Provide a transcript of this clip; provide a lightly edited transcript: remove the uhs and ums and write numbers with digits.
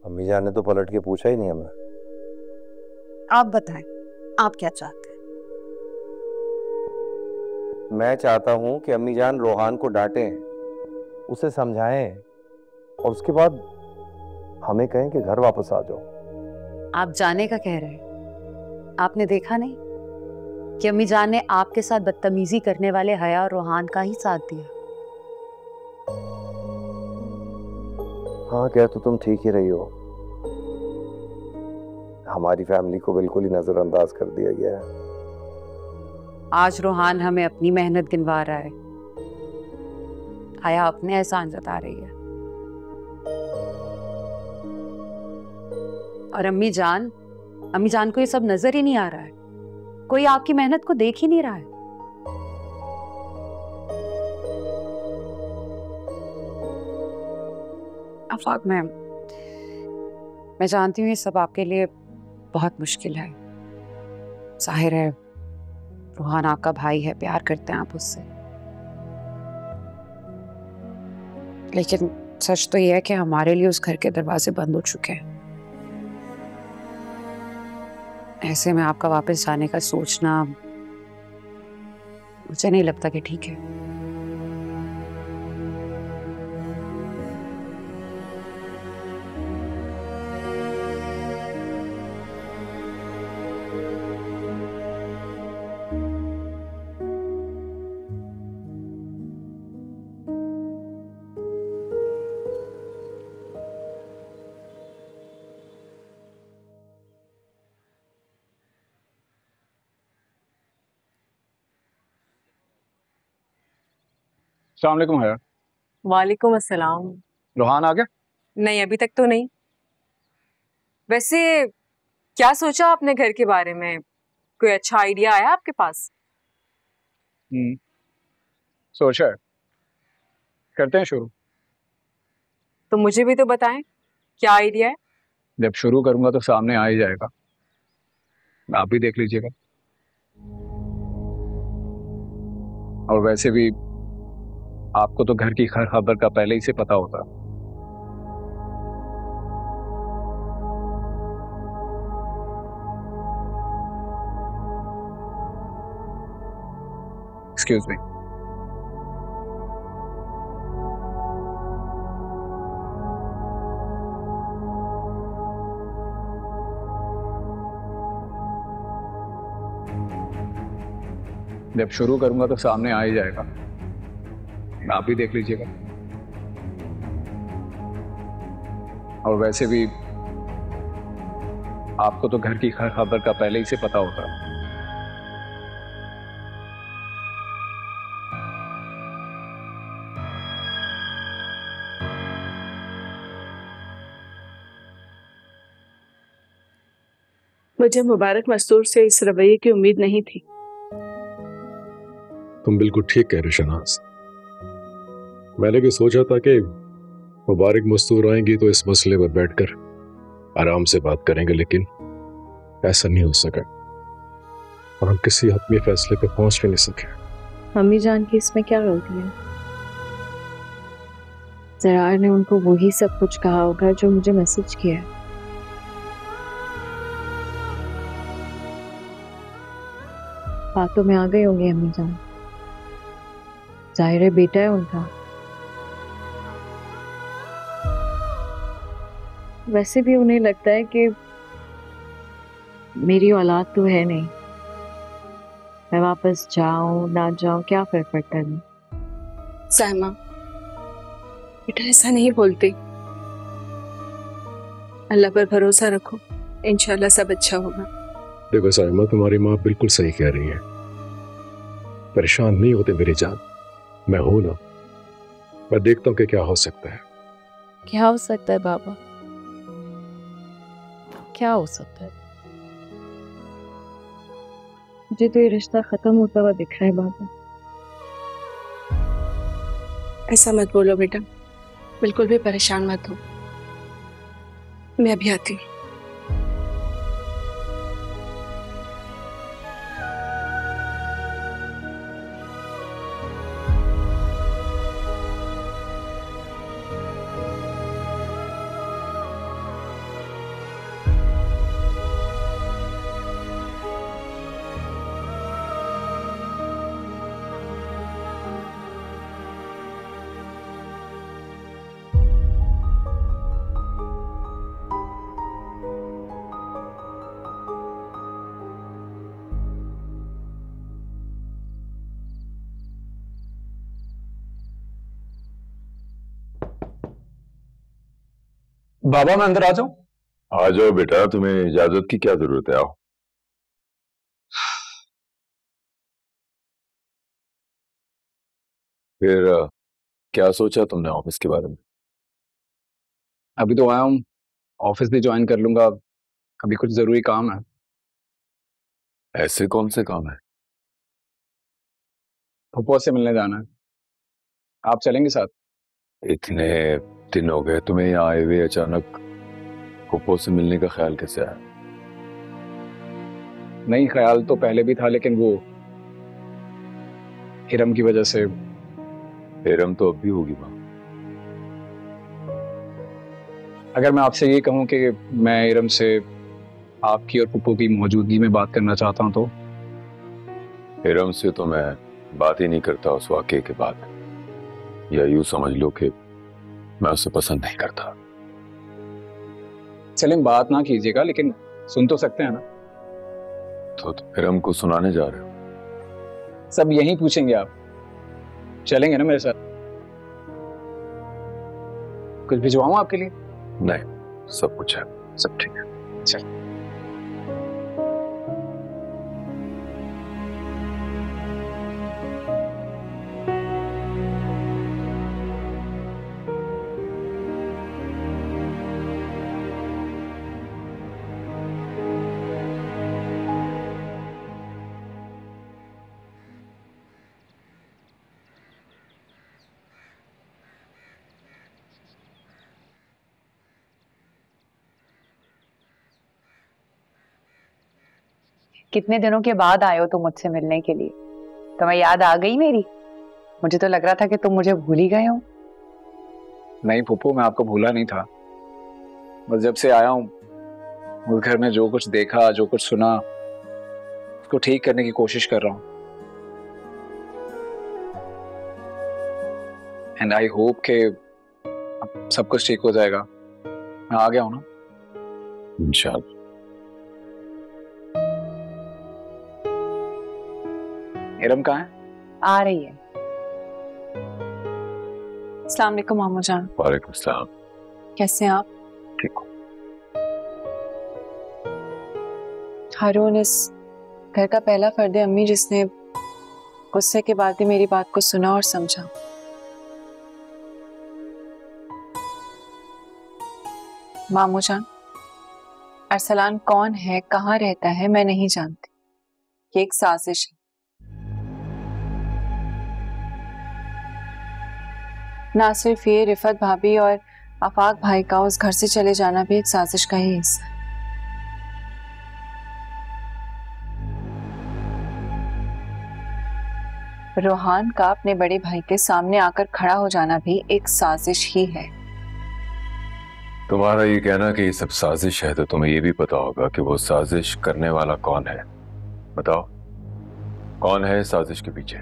अम्मी जान ने तो पलट के पूछा ही नहीं हमें। आप बताएं, आप क्या चाहते हैं? मैं चाहता हूँ कि अम्मी जान रोहान को डांटें, उसे समझाएं और उसके बाद हमें कहें कि घर वापस आ जाओ। आप जाने का कह रहे हैं? आपने देखा नहीं कि अम्मी जान ने आपके साथ बदतमीजी करने वाले हया और रोहान का ही साथ दिया? हाँ, कह तो तुम ठीक ही रही हो। हमारी फैमिली को बिल्कुल ही नजरअंदाज कर दिया गया है। आज रोहान हमें अपनी मेहनत गिनवा रहा है, हया अपने एहसान जता रही है, और अम्मी जान को ये सब नजर ही नहीं आ रहा है। कोई आपकी मेहनत को देख ही नहीं रहा है। आफाक मैम, मैं जानती हूँ ये सब आपके लिए बहुत मुश्किल है। जाहिर है रोहान आपका भाई है, प्यार करते हैं आप उससे, लेकिन सच तो यह है कि हमारे लिए उस घर के दरवाजे बंद हो चुके हैं। ऐसे में आपका वापस जाने का सोचना मुझे नहीं लगता कि ठीक है। अस्सलाम वालेकुम हया। वालेकुम अस्सलाम। रोहान आ गया? नहीं, अभी तक तो नहीं। वैसे क्या सोचा आपने घर के बारे में? कोई अच्छा आइडिया आया आपके पास? सोचा है, करते हैं शुरू। तो मुझे भी तो बताएं, क्या आइडिया है? जब शुरू करूंगा तो सामने आ ही जाएगा, आप भी देख लीजिएगा। और वैसे भी आपको तो घर की हर खबर का पहले ही से पता होता। Excuse me. जब शुरू करूंगा तो सामने आ ही जाएगा, आप भी देख लीजिएगा। और वैसे भी आपको तो घर की हर खबर का पहले ही से पता होता। मुझे मुबारक मस्तूर से इस रवैये की उम्मीद नहीं थी। तुम बिल्कुल ठीक कह रहे शनाज। मैंने भी सोचा था कि मुबारक मस्तूर आएंगी तो इस मसले पर बैठकर आराम से बात करेंगे, लेकिन ऐसा नहीं हो सका और हम किसी हतमी फैसले पर पहुंच भी नहीं सके। अम्मी जान की इसमें क्या गलती है? जरार ने उनको वही सब कुछ कहा होगा जो मुझे मैसेज किया है। बातों में आ गई होंगी अम्मी जान। जाहिर है बेटा है उनका। वैसे भी उन्हें लगता है कि मेरी औलाद तो है नहीं, मैं वापस जाऊं ना जाऊं क्या फर्क पड़ता है। साइमा बेटा ऐसा नहीं बोलती, अल्लाह पर भरोसा रखो, इंशाल्लाह सब अच्छा होगा। देखो साइमा, तुम्हारी माँ बिल्कुल सही कह रही है। परेशान नहीं होते मेरी जान, मैं हूं ना। मैं देखता हूं कि क्या हो सकता है। क्या हो सकता है बाबा? क्या हो सकता है? मुझे तो ये रिश्ता खत्म होता हुआ दिख रहा है बाबा। ऐसा मत बोलो बेटा, बिल्कुल भी परेशान मत हो। मैं अभी आती हूँ। बाबा मैं अंदर आ जाऊं? आ जाओ बेटा, तुम्हें इजाजत की क्या जरूरत है, आओ। फिर क्या सोचा तुमने ऑफिस के बारे में? अभी तो आया हूँ, ऑफिस भी ज्वाइन कर लूंगा, अभी कुछ जरूरी काम है। ऐसे कौन से काम है? फुप्पो से मिलने जाना है, आप चलेंगे साथ? इतने दिन हो गए तुम्हें यहाँ आए हुए, अचानक फुप्पो से मिलने का ख्याल कैसे आया? नहीं, ख्याल तो पहले भी था, लेकिन वो हिरम की वजह से। हिरम तो अब भी होगी वहां। अगर मैं आपसे ये कहूं कि मैं हिरम से आपकी और फुप्पो की मौजूदगी में बात करना चाहता हूं तो? हिरम से तो मैं बात ही नहीं करता उस वाकये के बाद, या यूं समझ लो कि मैं उसे पसंद नहीं करता। चलें, बात ना कीजिएगा, लेकिन सुन तो सकते हैं ना? तो हिरम को सुनाने जा रहे हो? सब यही पूछेंगे आप, चलेंगे ना मेरे साथ? कुछ भिजवाऊं आपके लिए? नहीं, सब कुछ है, सब ठीक है। चल। कितने दिनों के बाद आए हो तुम मुझसे मिलने के लिए? तुम्हें याद आ गई मेरी? मुझे तो लग रहा था कि तुम मुझे भूल ही गए हो। नहीं फुप्पो, मैं आपको भूला नहीं था, बस जब से आया हूं उस घर में जो कुछ देखा, जो कुछ सुना, उसको ठीक करने की कोशिश कर रहा हूं। एंड आई होप कि अब सब कुछ ठीक हो जाएगा। मैं आ गया हूं ना? इंशाल्लाह। हिरम कहाँ है? आ रही है। अस्सलाम वालेकुम मामू जान। वालेकुम सलाम। कैसे हैं आप? ठीक हो? हारून इस घर का पहला फर्द है अम्मी जिसने गुस्से के बाद भी मेरी बात को सुना और समझा। मामू जान, अरसलान कौन है, कहाँ रहता है, मैं नहीं जानती। ये एक साजिश है। ना सिर्फ ये, रिफत भाभी और आफाक भाई का उस घर से चले जाना भी एक साजिश का ही हिस्सा है। रोहान का अपने बड़े भाई के सामने आकर खड़ा हो जाना भी एक साजिश ही है। तुम्हारा ये कहना कि ये सब साजिश है, तो तुम्हें ये भी पता होगा कि वो साजिश करने वाला कौन है। बताओ, कौन है साजिश के पीछे?